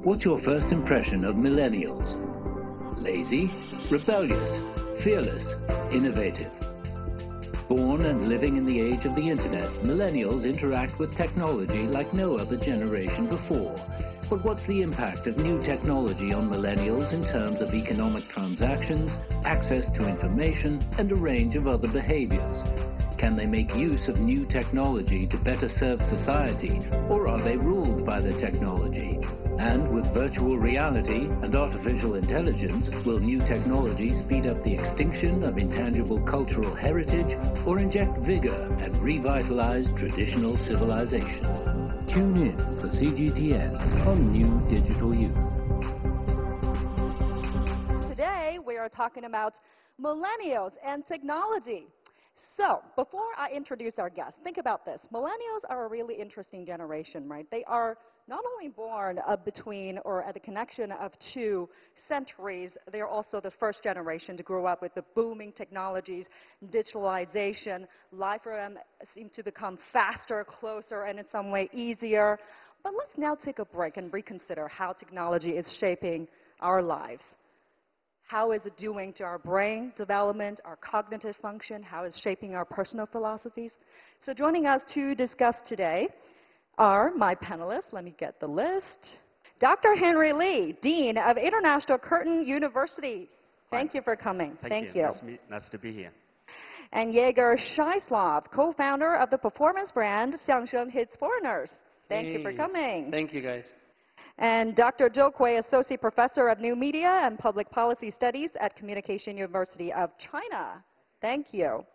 What's your first impression of millennials? Lazy, rebellious, fearless, innovative. Born and living in the age of the internet, millennials interact with technology like no other generation before. But what's the impact of new technology on millennials in terms of economic transactions, access to information, and a range of other behaviors? Can they make use of new technology to better serve society, or are they ruled by the technology? And with virtual reality and artificial intelligence, will new technology speed up the extinction of intangible cultural heritage or inject vigor and revitalize traditional civilization? Tune in for CGTN on New Digital Youth. Today we are talking about millennials and technology. So, before I introduce our guest, think about this. Millennials are a really interesting generation, right? They are not only born between or at the connection of two centuries, they are also the first generation to grow up with the booming technologies, digitalization. Life for them seems to become faster, closer, and in some way easier. But let's now take a break and reconsider how technology is shaping our lives. How is it doing to our brain development, our cognitive function? How is it shaping our personal philosophies? So joining us to discuss today are my panelists. Let me get the list. Dr. Henry Lee, Dean of International Curtin University. Thank you for coming. Thank you. Nice to be here. And Jaeger Scheislav, co-founder of the performance brand Xiangsheng Hits Foreigners. Thank you for coming. Thank you, guys. And Dr. Zhou Kui, Associate Professor of New Media and Public Policy Studies at Communication University of China. Thank you.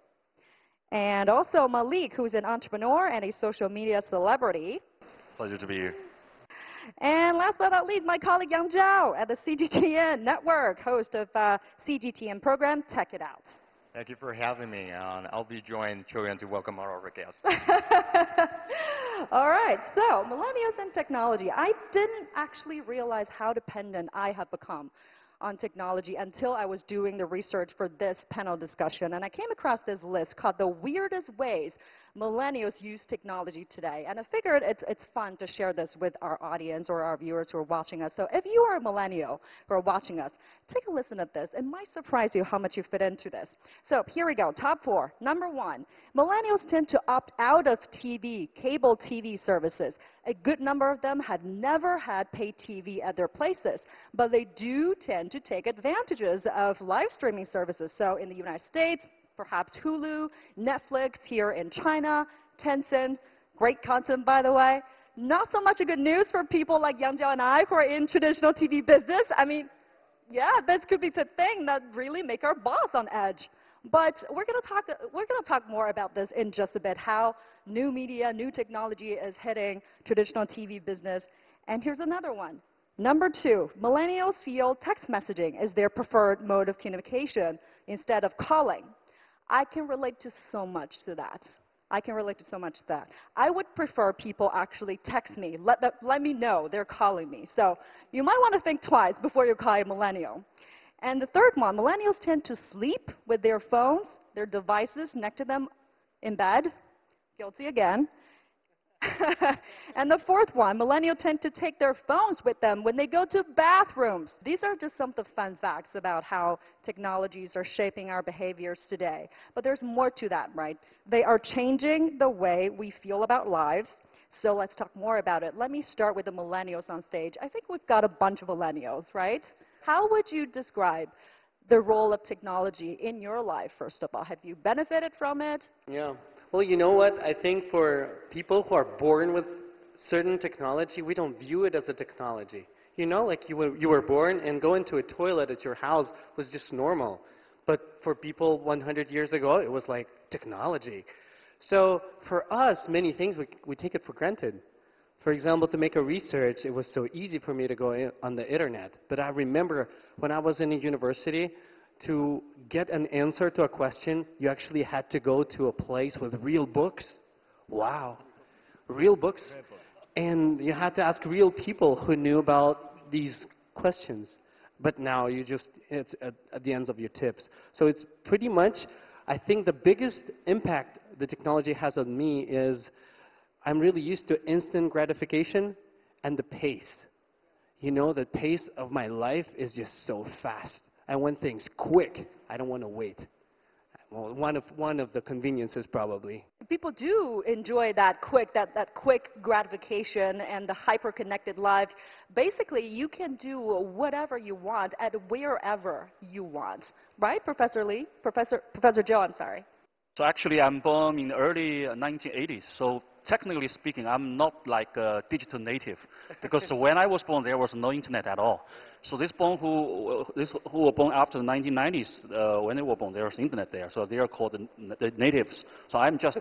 And also Malik, who's an entrepreneur and a social media celebrity. Pleasure to be here. And last but not least, my colleague Yang Zhao at the CGTN Network, host of CGTN program Check It Out. Thank you for having me. I'll be joining Choyan to welcome our other guests. All right, so millennials and technology. I didn't actually realize how dependent I have become on technology until I was doing the research for this panel discussion. And I came across this list called The Weirdest Ways Millennials Use Technology Today. And I figured it's fun to share this with our audience or our viewers who are watching us. So if you are a millennial who are watching us, take a listen at this. It might surprise you how much you fit into this. So here we go, top 4. Number 1, millennials tend to opt out of TV, cable TV services. A good number of them had never had paid TV at their places, but they do tend to take advantages of live streaming services. So in the United States, perhaps Hulu, Netflix, here in China, Tencent, great content by the way. Not so much a good news for people like Yang Zhao and I who are in traditional TV business. I mean, yeah, this could be the thing that really make our boss on edge. But we're going to talk more about this in just a bit, how new media, new technology is hitting traditional TV business. And here's another one. Number 2, millennials feel text messaging is their preferred mode of communication instead of calling. I can relate to so much to that. I would prefer people actually text me, let me know they're calling me. So you might want to think twice before you call a millennial. And the third one, millennials tend to sleep with their phones, their devices next to them in bed. Guilty again. And the fourth one, millennials tend to take their phones with them when they go to bathrooms. These are just some of the fun facts about how technologies are shaping our behaviors today. But there's more to that, right? They are changing the way we feel about lives. So let's talk more about it. Let me start with the millennials on stage. I think we've got a bunch of millennials, right? How would you describe the role of technology in your life, first of all? Have you benefited from it? Yeah. Well, you know what? I think for people who are born with certain technology, we don't view it as a technology. You know, like you were born and going to a toilet at your house was just normal. But for people 100 years ago, it was like technology. So for us, many things, we take it for granted. For example, to make a research, it was so easy for me to go on the internet. But I remember when I was in a university, to get an answer to a question, you actually had to go to a place with real books. Wow. Real books. And you had to ask real people who knew about these questions. But now it's at the ends of your tips. So it's pretty much, I think the biggest impact the technology has on me is I'm really used to instant gratification and the pace. you know, the pace of my life is just so fast. I want things quick. I don't want to wait. Well, one of the conveniences probably. People do enjoy that quick gratification and the hyper-connected life. Basically, you can do whatever you want at wherever you want. Right, Professor Lee? Professor Joe, I'm sorry. So actually, I'm born in the early 1980s. So technically speaking, I'm not like a digital native, because when I was born, there was no internet at all. So these who were born after the 1990s, when they were born, there was internet there. So they are called the natives. So I'm just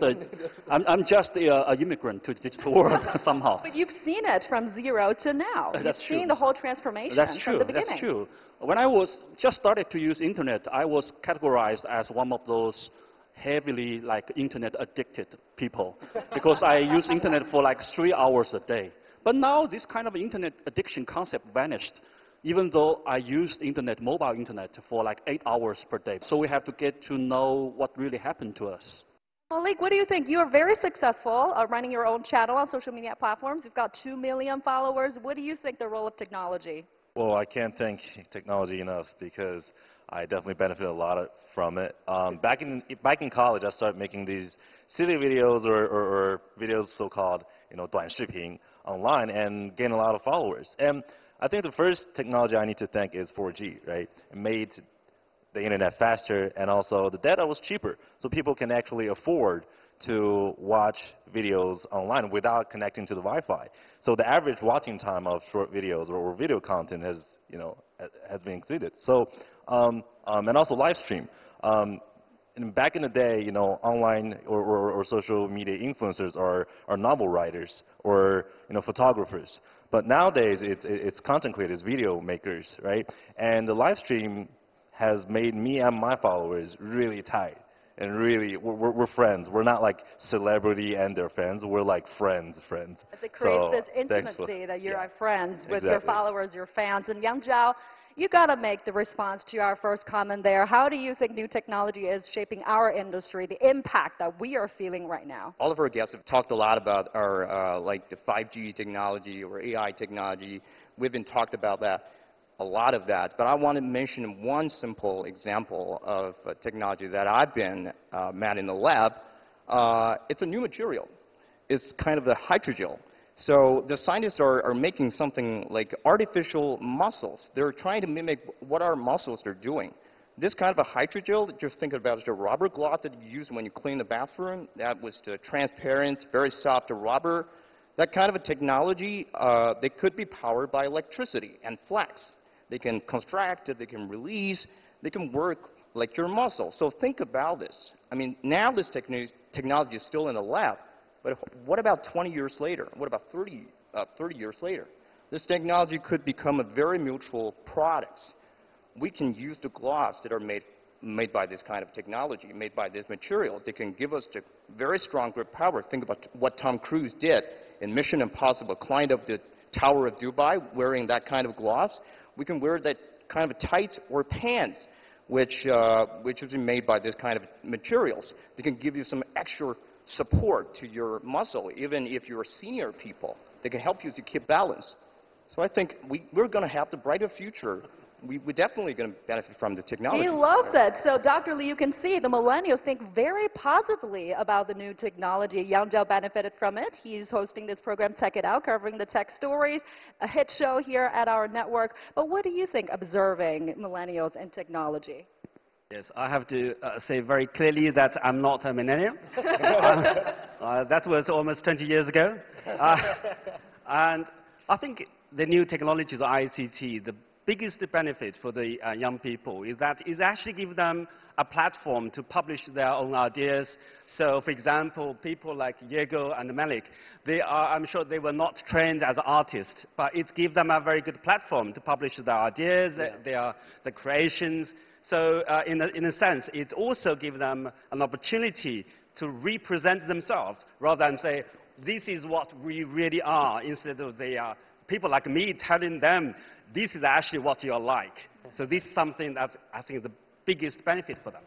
I'm just a immigrant to the digital world somehow. But you've seen it from zero to now. That's You've true. seen the whole transformation from the beginning. That's true. When I was just started to use internet, I was categorized as one of those heavily like internet addicted people, because I use internet for like 3 hours a day. But now this kind of internet addiction concept vanished, even though I used internet, mobile internet, for like 8 hours per day. So we have to get to know what really happened to us. Malik, what do you think? You are very successful running your own channel on social media platforms. You've got 2 million followers. What do you think the role of technology? Well, I can't thank technology enough, because I definitely benefit a lot from it. Back in college, I started making these silly videos or videos so-called, 短视频 online, and gained a lot of followers. And I think the first technology I need to thank is 4G, right? It made the internet faster, and also the data was cheaper, so people can actually afford to watch videos online without connecting to the Wi-Fi. So the average watching time of short videos or video content has, has been exceeded. So, and also live stream. And back in the day, online or social media influencers are novel writers or, photographers. But nowadays, it's content creators, video makers, right? And the live stream has made me and my followers really tight. And really, we're friends. We're not like celebrity and their fans. We're like friends. It creates this intimacy that you're friends with your followers, your fans. And Yang Zhao, you got to make the response to our first comment there. How do you think new technology is shaping our industry, the impact that we are feeling right now? All of our guests have talked a lot about our like the 5G technology or AI technology. We've been talked about that. A lot of that, but I want to mention one simple example of technology that I've been met in the lab. It's a new material. It's kind of the hydrogel. So the scientists are making something like artificial muscles. They're trying to mimic what our muscles are doing. This kind of a hydrogel, just think about it, the rubber glove that you use when you clean the bathroom. That was the transparent, very soft rubber. That kind of a technology, they could be powered by electricity and flex. They can contract, they can release, they can work like your muscle. So think about this. I mean, now this technology is still in the lab, but what about 20 years later? What about 30 years later? This technology could become a very mutual product. We can use the gloves that are made by this kind of technology, made by this material. They can give us the very strong grip power. Think about what Tom Cruise did in Mission Impossible, climbed up the Tower of Dubai wearing that kind of gloves. We can wear that kind of tights or pants, which has been made by this kind of materials. They can give you some extra support to your muscle, even if you're senior people. They can help you to keep balance. So I think we're going to have the brighter future. We're definitely going to benefit from the technology. He loves it. So, Dr. Lee, you can see the millennials think very positively about the new technology. Yang Zhao benefited from it. He's hosting this program, Tech It Out, covering the tech stories, a hit show here at our network. But what do you think, observing millennials and technology? Yes, I have to say very clearly that I'm not a millennial. That was almost 20 years ago. And I think the new technologies, ICT, the biggest benefit for the young people is that it actually gives them a platform to publish their own ideas. So, for example, people like Diego and Malik, I'm sure they were not trained as artists, but it gives them a very good platform to publish their ideas, their creations. So, in a sense, it also gives them an opportunity to represent themselves rather than say, this is what we really are, instead of people like me telling them, this is actually what you're like. So this is something that's, I think, the biggest benefit for them.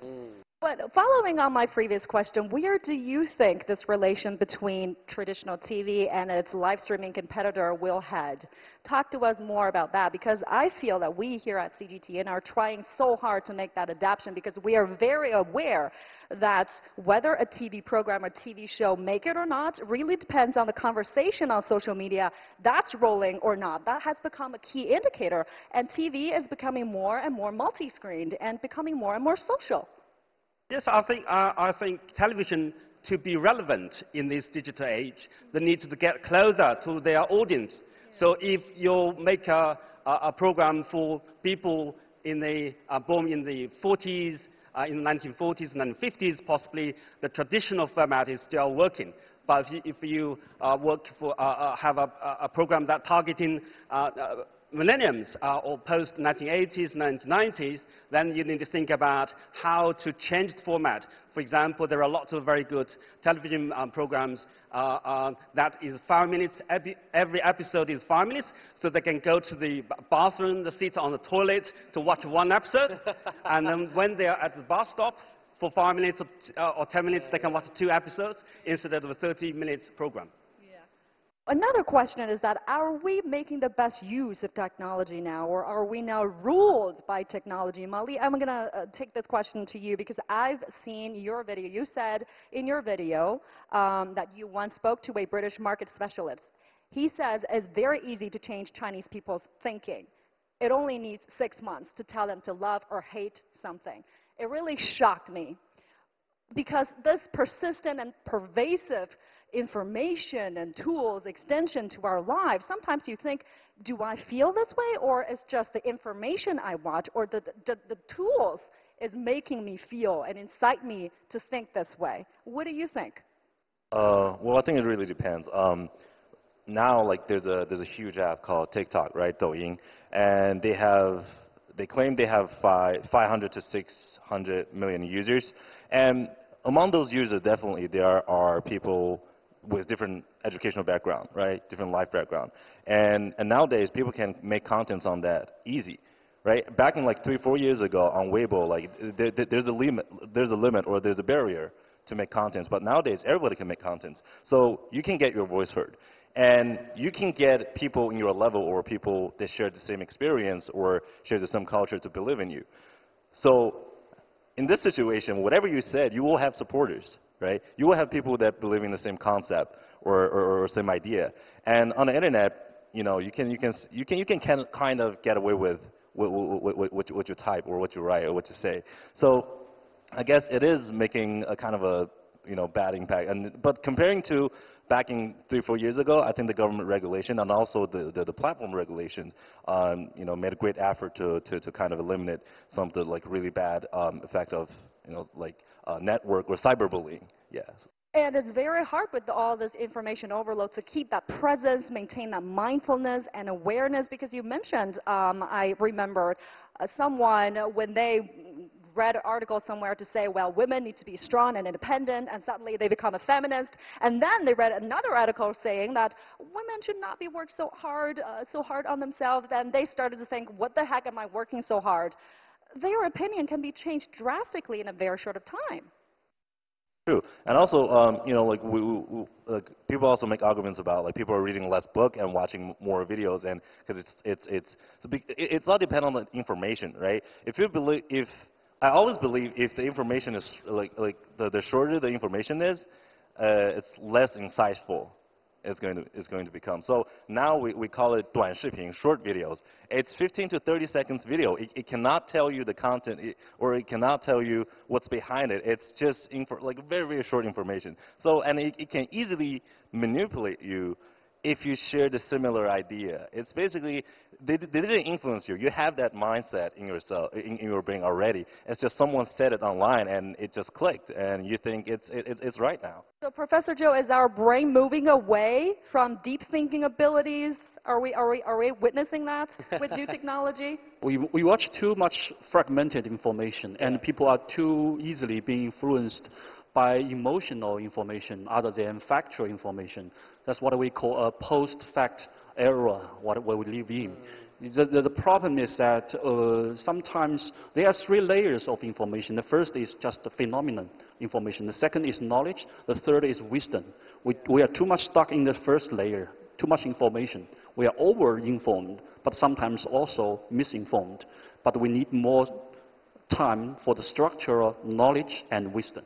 But following on my previous question, where do you think this relation between traditional TV and its live streaming competitor will head? Talk to us more about that, because I feel that we here at CGTN are trying so hard to make that adaptation, because we are very aware that whether a TV program or TV show make it or not really depends on the conversation on social media that's rolling or not. That has become a key indicator, and TV is becoming more and more multi-screened and becoming more and more social. Yes, I think television, to be relevant in this digital age, they need to get closer to their audience. So if you make a program for people born in the 40s, in the 1940s and 50s, possibly the traditional format is still working. But if you have a program that targeting millennials or post-1980s, 1990s, then you need to think about how to change the format. For example, there are lots of very good television programs that is 5 minutes. Every episode is 5 minutes, so they can go to the bathroom, they sit on the toilet to watch one episode, and then when they are at the bus stop, for 5 minutes or 10 minutes, they can watch 2 episodes instead of a 30-minute program. Another question is that, are we making the best use of technology now, or are we now ruled by technology? Molly, I'm going to take this question to you, because I've seen your video. You said in your video that you once spoke to a British market specialist. He says it's very easy to change Chinese people's thinking. It only needs 6 months to tell them to love or hate something. It really shocked me, because this persistent and pervasive information and tools extension to our lives, sometimes you think, do I feel this way, or is just the information I watch or the tools is making me feel and incite me to think this way? What do you think? Well, I think it really depends. Now, like, there's a huge app called TikTok, right, Douyin, and they claim they have 500 to 600 million users, and among those users, definitely there are people with different educational background, right? Different life background. And nowadays, people can make contents on that easy, right? Back in like 3-4 years ago on Weibo, like there's a limit or there's a barrier to make contents. But nowadays, everybody can make contents. So you can get your voice heard. And you can get people in your level or people that share the same experience or share the same culture to believe in you. So in this situation, whatever you said, you will have supporters, right? You will have people that believe in the same concept or same idea. And on the internet, you know, you can kind of get away with what you type or what you write or what you say. So I guess it is making a kind of a bad impact. But comparing to back in 3-4 years ago, I think the government regulation and also the platform regulations, made a great effort to kind of eliminate some of the like really bad effect of network or cyberbullying. Yes. And it's very hard with all this information overload to keep that presence, maintain that mindfulness and awareness, because you mentioned, I remember someone, when they read an article somewhere to say, well, women need to be strong and independent, and suddenly they become a feminist. And then they read another article saying that women should not be worked so hard on themselves, and they started to think, what the heck am I working so hard? Their opinion can be changed drastically in a very short of time. True, and also, people also make arguments about like people are reading less book and watching more videos, and because it's all dependent on the information, right? I always believe if the information is the shorter the information is, it's less insightful. It's going to become. So now we call it 短视频, short videos. It's 15 to 30 seconds video. It cannot tell you the content, or it cannot tell you what's behind it. It's just very, very short information. So, and it can easily manipulate you if you share the similar idea. It's basically, they didn't influence you. You have that mindset in yourself, in your brain already. It's just someone said it online and it just clicked, and you think it's right now. So Professor Zhou, is our brain moving away from deep thinking abilities Are we witnessing that with new technology? We watch too much fragmented information, and people are too easily being influenced by emotional information other than factual information. That's what we call a post-fact era, what we live in. The problem is that sometimes there are three layers of information. The first is just the phenomenon information. The second is knowledge. The third is wisdom. We are too much stuck in the first layer, too much information. We are over-informed, but sometimes also misinformed. But we need more time for the structural knowledge and wisdom.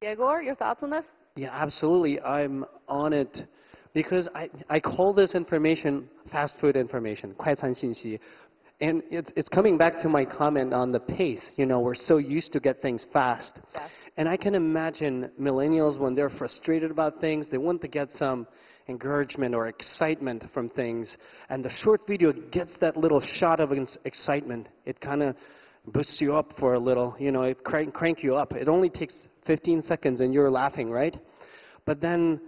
Yegor, your thoughts on this? Yeah, absolutely. I'm on it because I call this information fast food information, 快餐信息. And it's coming back to my comment on the pace. You know, we're so used to get things fast. Yes. And I can imagine millennials, when they're frustrated about things, they want to get some encouragement or excitement from things. And the short video gets that little shot of excitement. It kind of boosts you up for a little, you know, it crank you up. It only takes 15 seconds and you're laughing, right? But then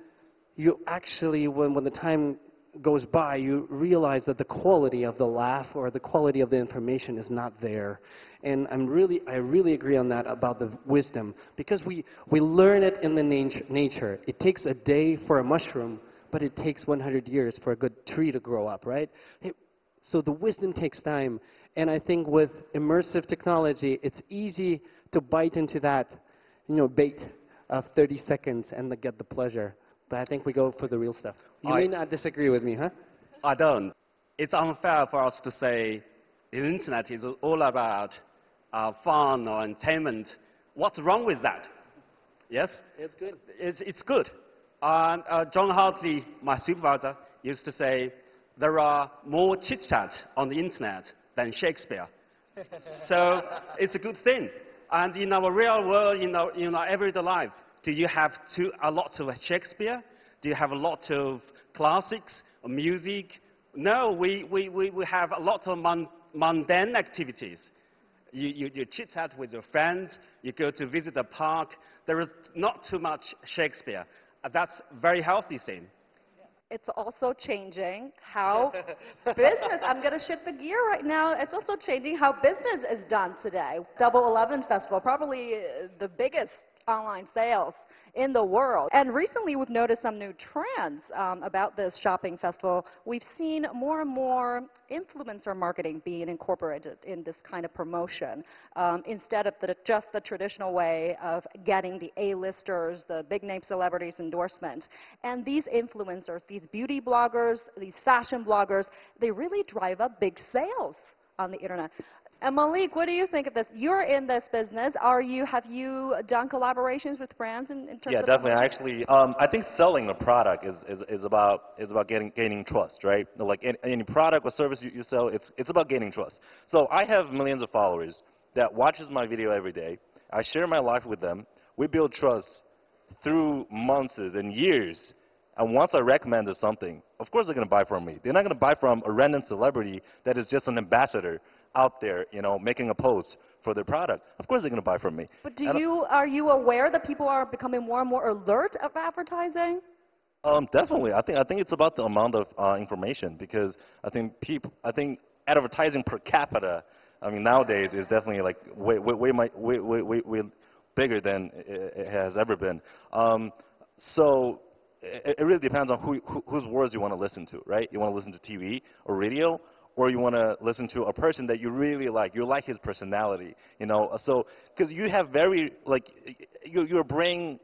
you actually, when the time goes by, you realize that the quality of the laugh or the quality of the information is not there. And I really agree on that about the wisdom, because we learn it in the nature. It takes a day for a mushroom, but it takes 100 years for a good tree to grow up, right? So the wisdom takes time. And I think with immersive technology, it's easy to bite into that, you know, bait of 30 seconds and to get the pleasure. But I think we go for the real stuff. You may not disagree with me, huh? I don't. It's unfair for us to say the internet is all about fun or entertainment. What's wrong with that? Yes? It's good. It's good. John Hartley, my supervisor, used to say, there are more chit-chat on the internet than Shakespeare. So it's a good thing. And in our real world, in our everyday life, do you have a lot of Shakespeare? Do you have a lot of classics or music? No, we have a lot of mundane activities. You chit-chat with your friends, you go to visit a park. There is not too much Shakespeare. That's a very healthy thing. It's also changing how business, I'm going to shift the gear right now, it's also changing how business is done today. Double 11 Festival, probably the biggest online sales in the world. And recently we've noticed some new trends about this shopping festival. We've seen more and more influencer marketing being incorporated in this kind of promotion instead of just the traditional way of getting the A-listers, the big-name celebrities endorsement. And these influencers, these beauty bloggers, these fashion bloggers, they really drive up big sales on the internet. And Malik, what do you think of this? You're in this business. Have you done collaborations with brands in terms of? Yeah, definitely. Actually, I think selling a product is about gaining trust, right? Like any product or service you sell, it's about gaining trust. So I have millions of followers that watches my video every day. I share my life with them. We build trust through months and years. And once I recommend something, of course they're going to buy from me. They're not going to buy from a random celebrity that is just an ambassador out there, you know, making a post for their product. Of course they're going to buy from me. But are you aware that people are becoming more and more alert of advertising? Definitely. I think it's about the amount of information, because I think advertising per capita, I mean, nowadays is definitely like way bigger than it has ever been. So it really depends on whose words you want to listen to, right? You want to listen to TV or radio, or you want to listen to a person that you really like. You like his personality, you know. So, because you have your brain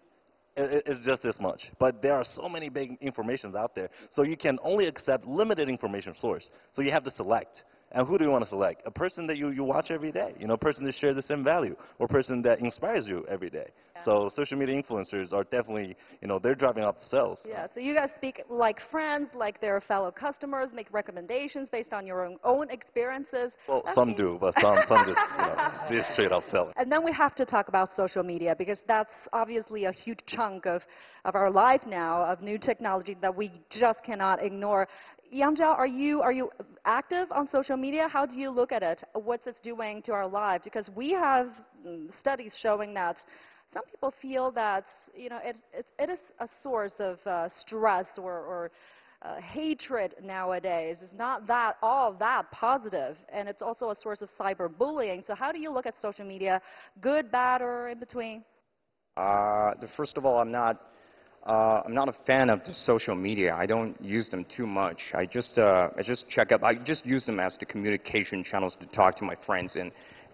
is just this much, but there are so many big informations out there. So you can only accept limited information source. So you have to select. And who do you want to select? A person that you watch every day, you know, a person that shares the same value, or a person that inspires you every day. Yeah. So social media influencers are definitely, you know, they're driving up the sales. Yeah, so you guys speak like friends, like their fellow customers, make recommendations based on your own experiences. Well, some do, but some just, you know, be straight up selling. And then we have to talk about social media, because that's obviously a huge chunk of our life now, of new technology that we just cannot ignore. Yangzhao, are you active on social media? How do you look at it? What's it doing to our lives? Because we have studies showing that some people feel that, you know, it is a source of stress or hatred nowadays is not that all that positive, and it's also a source of cyberbullying. So how do you look at social media? Good, bad, or in between? First of all, I'm not a fan of the social media. I don't use them too much. I just check up. I just use them as the communication channels to talk to my friends and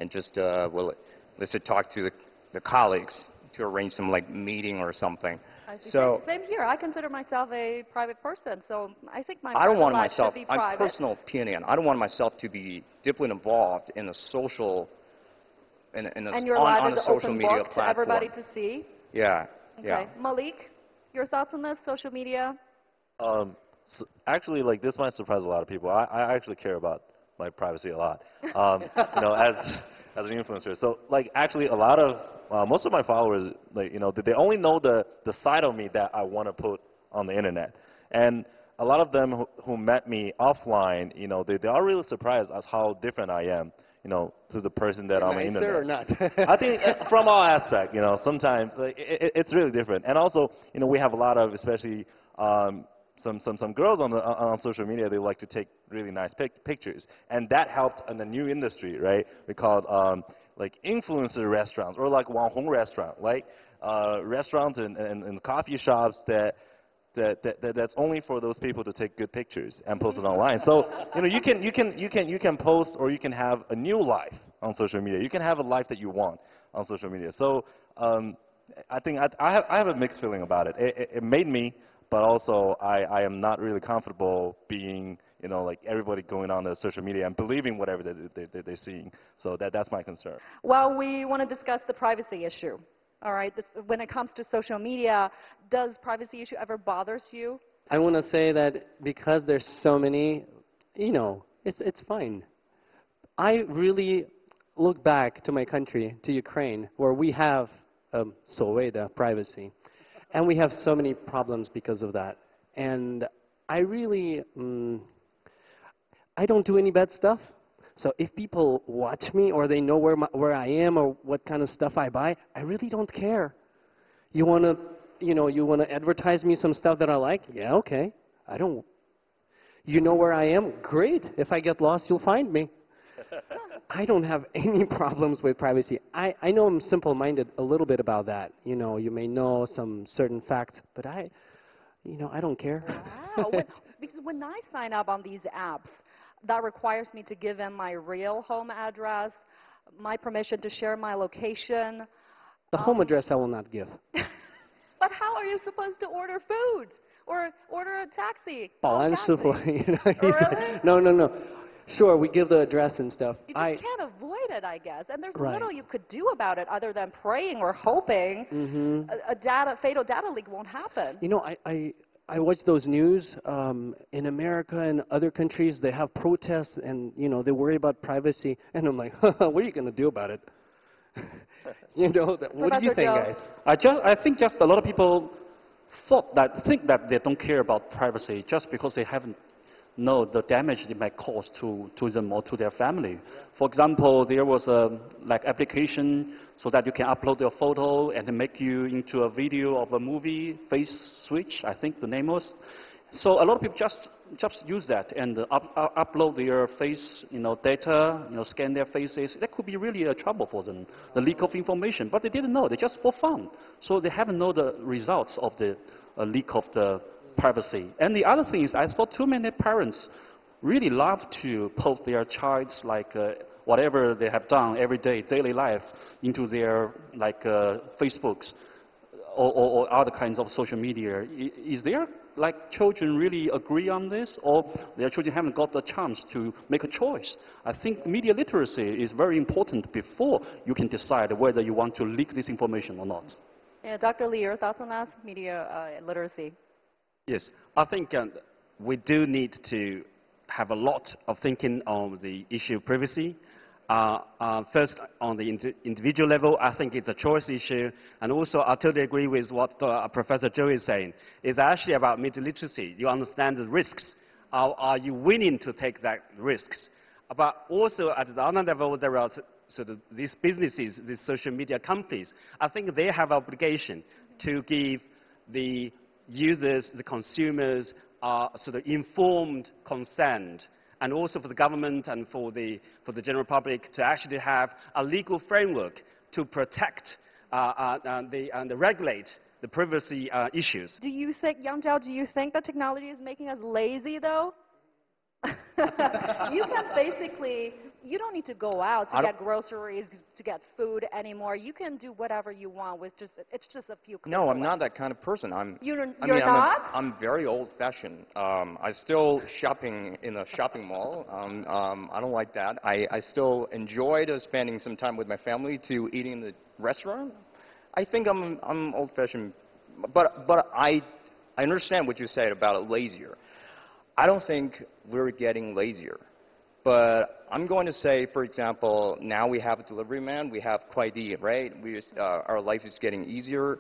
just let's say talk to the colleagues to arrange some like meeting or something. I see. So Same here. I consider myself a private person, so I think my I don't want life myself. should be My private. personal opinion. I don't want myself to be deeply involved in a social, And your on life a is social open media book to platform. everybody to see. Yeah. Okay. Yeah. Malik, your thoughts on this? Social media? So actually, like this might surprise a lot of people. I actually care about my privacy a lot. As an influencer. So like actually, a lot of most of my followers, like they only know the side of me that I want to put on the internet, and a lot of them who met me offline, they are really surprised as how different I am, to the person that I'm on the internet. Nicer or not? I think from all aspects, sometimes like, it's really different. And also, we have a lot of, especially some girls on social media. They like to take really nice pictures, and that helped in the new industry, right? We call it like influencer restaurants or like Wanhong restaurant, like restaurants and coffee shops that's only for those people to take good pictures and post it online. So you can post, or you can have a new life on social media. You can have a life that you want on social media. So I think I have a mixed feeling about it. It made me, but also I am not really comfortable being like everybody going on the social media and believing whatever they're seeing. So that's my concern. Well, we want to discuss the privacy issue. All right, when it comes to social media, does privacy issue ever bothers you? I want to say that because there's so many, it's fine. I really look back to my country, to Ukraine, where we have 所谓的 privacy, and we have so many problems because of that. And I really, I don't do any bad stuff. So if people watch me, or they know where I am, or what kind of stuff I buy, I really don't care. You want to advertise me some stuff that I like? Yeah, okay. I don't. You know where I am? Great. If I get lost, you'll find me. I don't have any problems with privacy. I know I'm simple-minded a little bit about that. You may know some certain facts, but I don't care. Wow. Because when I sign up on these apps, that requires me to give in my real home address, my permission to share my location. The home address I will not give. But how are you supposed to order food or order a taxi? 保安师傅, Really? No. Sure, we give the address and stuff. You just can't avoid it, I guess. And there's Right. little you could do about it other than praying or hoping a fatal data leak won't happen. I watch those news in America and other countries. They have protests, and they worry about privacy. And I'm like, what are you going to do about it? What do you think, Joe? guys? I think just a lot of people think that they don't care about privacy just because they haven't know the damage it might cause to them or to their family. For example, there was a application so that you can upload your photo and make you into a video of a movie, Face Switch, I think the name was. So a lot of people just use that and upload their face, data, scan their faces. That could be really a trouble for them, the leak of information. But they didn't know. They just for fun. So they haven't know the results of the leak of the privacy. And the other thing is, I saw too many parents really love to post their child's whatever they have done every day, daily life, into their Facebooks or other kinds of social media. Is there children really agree on this, or their children haven't got the chance to make a choice? I think media literacy is very important before you can decide whether you want to leak this information or not. Yeah, Dr. Lee, your thoughts on that, media literacy? Yes, I think we do need to have a lot of thinking on the issue of privacy. First, on the individual level, I think it's a choice issue. And also, I totally agree with what Professor Zhou is saying. It's actually about media literacy. You understand the risks. Are you willing to take that risks? But also, at the other level, there are these businesses, these social media companies. I think they have obligation to give the users, the consumers, sort of informed consent, and also for the government and for the general public to actually have a legal framework to protect and regulate the privacy issues. Do you think, Yang Zhao, do you think that technology is making us lazy, though? You can basically, you don't need to go out to get groceries, to get food anymore. You can do whatever you want with it's just a few clicks No, I'm away. not that kind of person. You're not? I'm very old-fashioned. I still shopping in a shopping mall. I don't like that. I still enjoyed spending some time with my family to eating in the restaurant. I think I'm old-fashioned, but I understand what you said about lazier. I don't think we're getting lazier. But I'm going to say, for example, now we have a delivery man, we have Kuaidi, right? Our life is getting easier.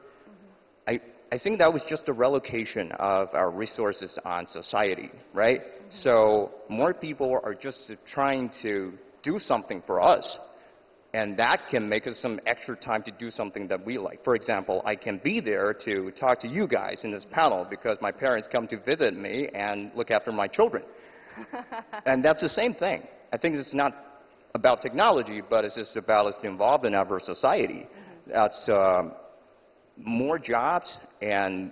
I think that was just a relocation of our resources on society, right? So more people are just trying to do something for us. And that can make us some extra time to do something that we like. For example, I can be there to talk to you guys in this panel because my parents come to visit me and look after my children. And that's the same thing. I think it's not about technology, but it's just about us involved in our society. That's more jobs and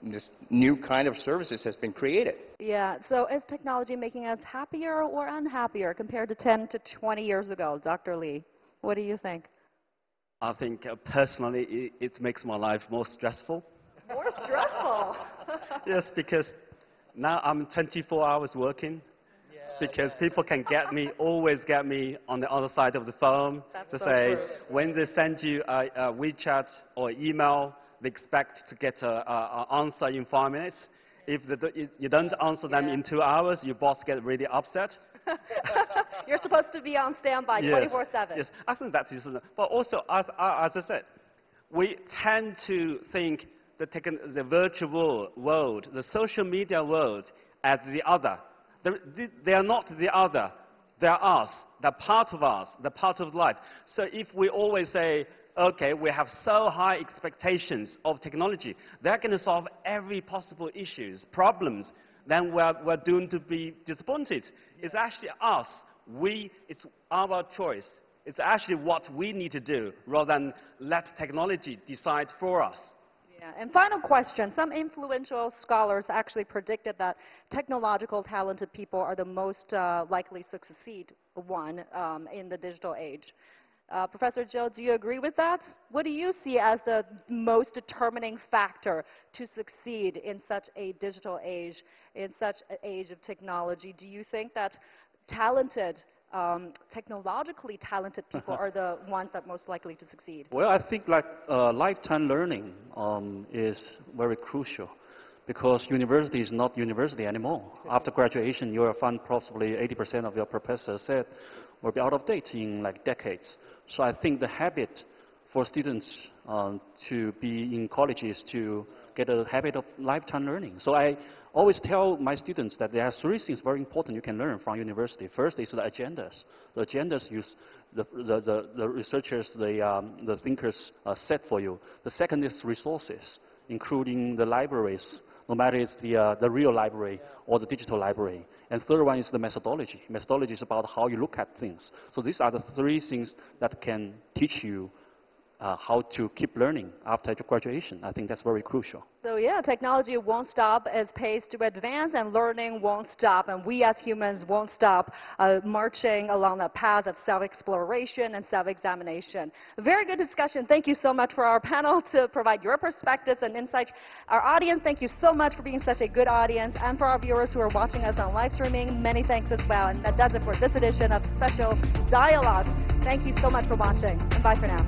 this new kind of services has been created. Yeah, so is technology making us happier or unhappier compared to 10 to 20 years ago? Dr. Lee, what do you think? I think personally it makes my life more stressful. More stressful? Yes, because now I'm 24 hours working. Because people can always get me on the other side of the phone. That's to so say, true. when they send you a WeChat or email, they expect to get an answer in 5 minutes. If you don't answer them in 2 hours, your boss gets really upset. You're supposed to be on standby 24/7. Yes, I think that is. But also, as I said, we tend to think the virtual world, the social media world, as the other. They are not the other. They are us. They're part of us. They're part of life. So if we always say, okay, we have so high expectations of technology, they're going to solve every possible issues, problems, then we're doomed to be disappointed. It's actually us. It's our choice. It's actually what we need to do rather than let technology decide for us. Yeah. And final question. Some influential scholars actually predicted that technological talented people are the most likely to succeed in the digital age. Professor Zhou, do you agree with that? What do you see as the most determining factor to succeed in such a digital age, in such an age of technology? Do you think that technologically talented people are the ones that are most likely to succeed? Well, I think lifetime learning is very crucial because university is not university anymore. After graduation, you will find possibly 80% of your professors said will be out of date in decades. So I think the habit for students to be in college is to get a habit of lifetime learning. So I always tell my students that there are 3 things very important you can learn from university. First is the agendas. The agendas the researchers, the thinkers set for you. The second is resources, including the libraries, no matter it's the real library or the digital library. And third one is the methodology. Methodology is about how you look at things. So these are the 3 things that can teach you how to keep learning after graduation. I think that's very crucial. So yeah, technology won't stop as pace to advance, and learning won't stop, and we as humans won't stop marching along the path of self-exploration and self-examination. Very good discussion. Thank you so much for our panel to provide your perspectives and insights. Our audience, thank you so much for being such a good audience, and for our viewers who are watching us on live streaming, many thanks as well. And that does it for this edition of Special Dialogue. Thank you so much for watching, and bye for now.